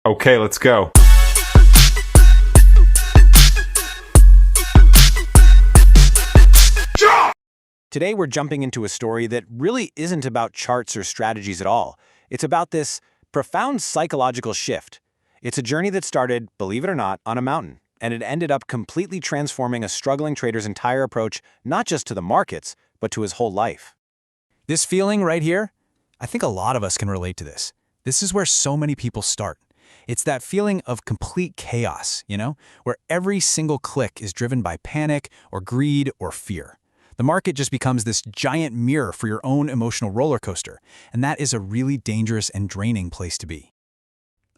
Okay, let's go. Today, we're jumping into a story that really isn't about charts or strategies at all. It's about this profound psychological shift. It's a journey that started, believe it or not, on a mountain, and it ended up completely transforming a struggling trader's entire approach, not just to the markets, but to his whole life. This feeling right here, I think a lot of us can relate to this. This is where so many people start. It's that feeling of complete chaos, where every single click is driven by panic or greed or fear. The market just becomes this giant mirror for your own emotional roller coaster, and that is a really dangerous and draining place to be.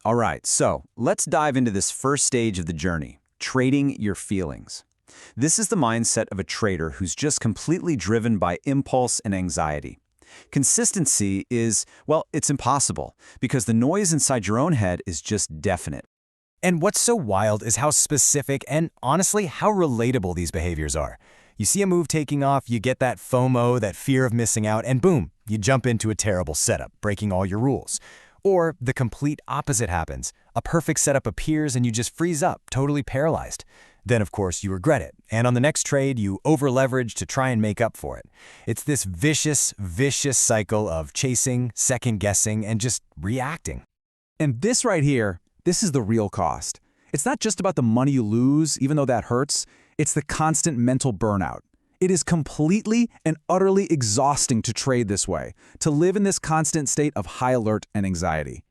All right, so let's dive into this first stage of the journey, trading your feelings. This is the mindset of a trader who's just completely driven by impulse and anxiety. Consistency is, well, it's impossible because the noise inside your own head is just deafening. And what's so wild is how specific and honestly how relatable these behaviors are. You see a move taking off, you get that FOMO, that fear of missing out, and boom, you jump into a terrible setup, breaking all your rules. Or the complete opposite happens. A perfect setup appears and you just freeze up, totally paralyzed. Then, of course, you regret it. And on the next trade, you over-leverage to try and make up for it. It's this vicious cycle of chasing, second-guessing, and just reacting. And this right here, this is the real cost. It's not just about the money you lose, even though that hurts. It's the constant mental burnout. It is completely and utterly exhausting to trade this way, to live in this constant state of high alert and anxiety.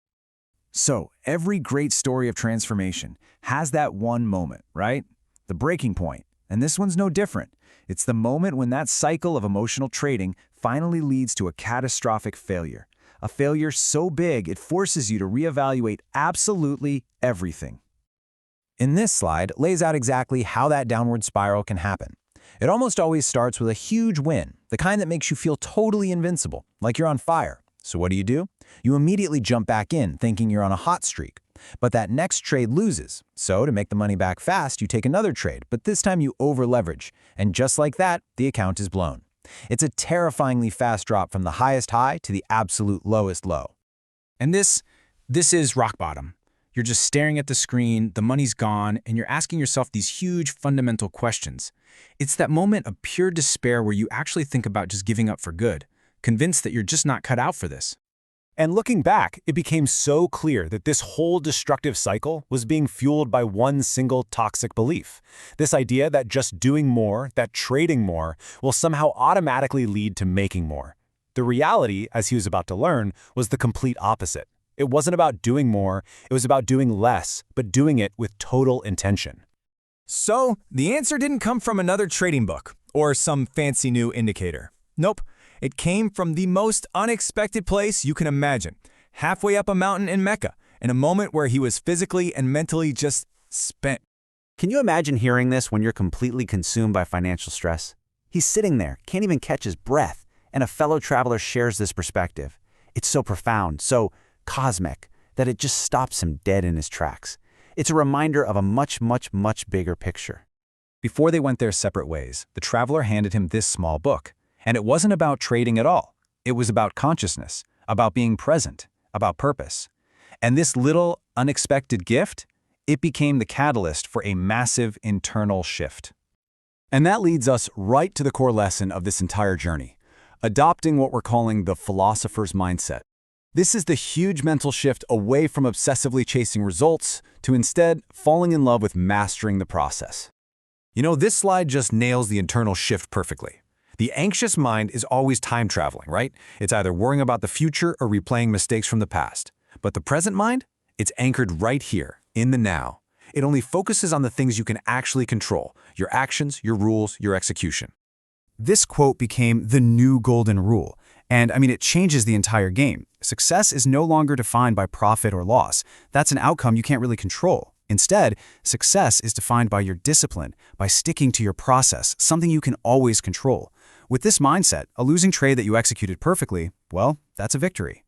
So, every great story of transformation has that one moment, right? The breaking point. And this one's no different. It's the moment when that cycle of emotional trading finally leads to a catastrophic failure. A failure so big it forces you to reevaluate absolutely everything. In this slide lays out exactly how that downward spiral can happen. It almost always starts with a huge win, the kind that makes you feel totally invincible, like you're on fire. So what do? You immediately jump back in, thinking you're on a hot streak. But that next trade loses. So to make the money back fast, you take another trade, but this time you over-leverage. And just like that, the account is blown. It's a terrifyingly fast drop from the highest high to the absolute lowest low. And this is rock bottom. You're just staring at the screen, the money's gone, and you're asking yourself these huge fundamental questions. It's that moment of pure despair where you actually think about just giving up for good, convinced that you're just not cut out for this. And looking back, it became so clear that this whole destructive cycle was being fueled by one single toxic belief. This idea that just doing more, that trading more, will somehow automatically lead to making more. The reality, as he was about to learn, was the complete opposite. It wasn't about doing more, it was about doing less, but doing it with total intention. So, the answer didn't come from another trading book or some fancy new indicator. Nope, it came from the most unexpected place you can imagine, halfway up a mountain in Mecca, in a moment where he was physically and mentally just spent. Can you imagine hearing this when you're completely consumed by financial stress? He's sitting there, can't even catch his breath, and a fellow traveler shares this perspective. It's so profound, so cosmic, that it just stops him dead in his tracks. It's a reminder of a much bigger picture. Before they went their separate ways, the traveler handed him this small book. And it wasn't about trading at all. It was about consciousness, about being present, about purpose. And this little, unexpected gift, it became the catalyst for a massive internal shift. And that leads us right to the core lesson of this entire journey, adopting what we're calling the philosopher's mindset. This is the huge mental shift away from obsessively chasing results to instead falling in love with mastering the process. This slide just nails the internal shift perfectly. The anxious mind is always time traveling, right? It's either worrying about the future or replaying mistakes from the past. But the present mind? It's anchored right here, in the now. It only focuses on the things you can actually control, your actions, your rules, your execution. This quote became the new golden rule. And it changes the entire game. Success is no longer defined by profit or loss. That's an outcome you can't really control. Instead, success is defined by your discipline, by sticking to your process, something you can always control. With this mindset, a losing trade that you executed perfectly, well, that's a victory.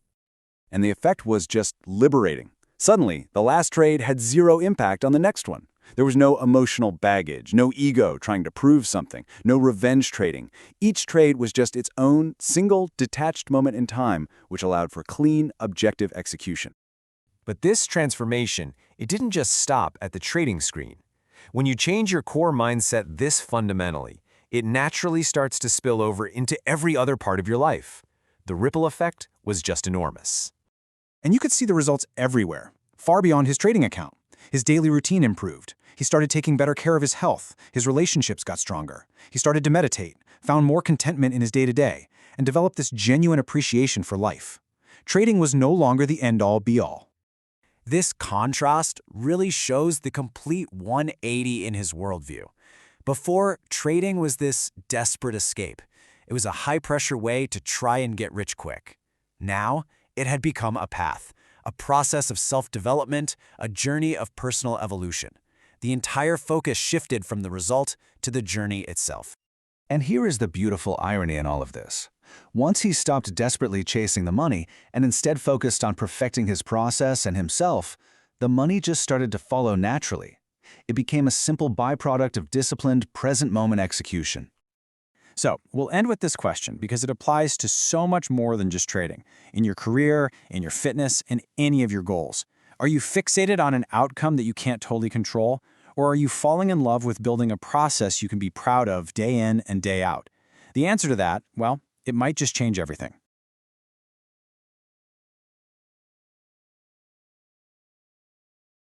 And the effect was just liberating. Suddenly, the last trade had zero impact on the next one. There was no emotional baggage, no ego trying to prove something, no revenge trading. Each trade was just its own single, detached moment in time, which allowed for clean, objective execution. But this transformation, it didn't just stop at the trading screen. When you change your core mindset this fundamentally, it naturally starts to spill over into every other part of your life. The ripple effect was just enormous. And you could see the results everywhere, far beyond his trading account. His daily routine improved. He started taking better care of his health. His relationships got stronger. He started to meditate, found more contentment in his day-to-day, and developed this genuine appreciation for life. Trading was no longer the end-all, be-all. This contrast really shows the complete 180 in his worldview. Before, trading was this desperate escape. It was a high-pressure way to try and get rich quick. Now, it had become a path, a process of self-development, a journey of personal evolution. The entire focus shifted from the result to the journey itself. And here is the beautiful irony in all of this. Once he stopped desperately chasing the money and instead focused on perfecting his process and himself, the money just started to follow naturally. It became a simple byproduct of disciplined, present-moment execution. So, we'll end with this question because it applies to so much more than just trading. In your career, in your fitness, in any of your goals. Are you fixated on an outcome that you can't totally control? Or are you falling in love with building a process you can be proud of day in and day out? The answer to that, well, it might just change everything.